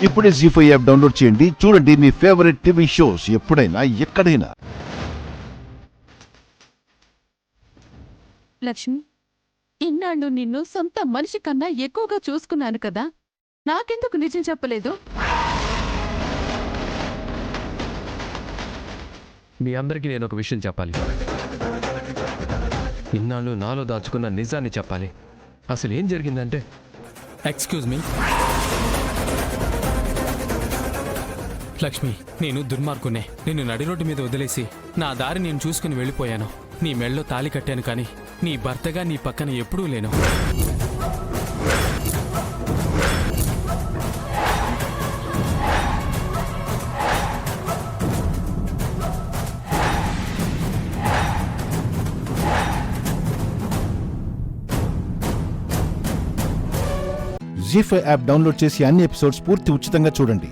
ఇప్పుడే జీ5 app download చేయండి. చూడండి మీ ఫేవరెట్ టీవీ షోస్ ఎప్పుడైనా ఎక్కడైనా. లక్ష్మి, ఇన్నాళ్ళు నిన్ను సొంత మనిషి కన్నా ఎక్కువగా చూసుకున్నాను కదా, నాకెందుకు నిజం చెప్పలేదు? మీ అందరికీ నేను ఒక విషయం చెప్పాలి. ఇన్నాళ్ళు నాలో దాచుకున్న నిజాన్ని చెప్పాలి. అసలు ఏం జరిగిందంటే, ఎక్స్క్యూజ్ మీ లక్ష్మి, నేను దుర్మార్గునే. నిన్ను నడి రోడ్డు మీద వదిలేసి నా దారి నేను చూసుకుని వెళ్ళిపోయాను. నీ మెళ్ళో తాళి కట్టాను, కానీ నీ భర్తగా నీ పక్కన ఎప్పుడూ లేను. జీ5 యాప్ డౌన్లోడ్ చేసి అన్ని ఎపిసోడ్స్ పూర్తి ఉచితంగా చూడండి.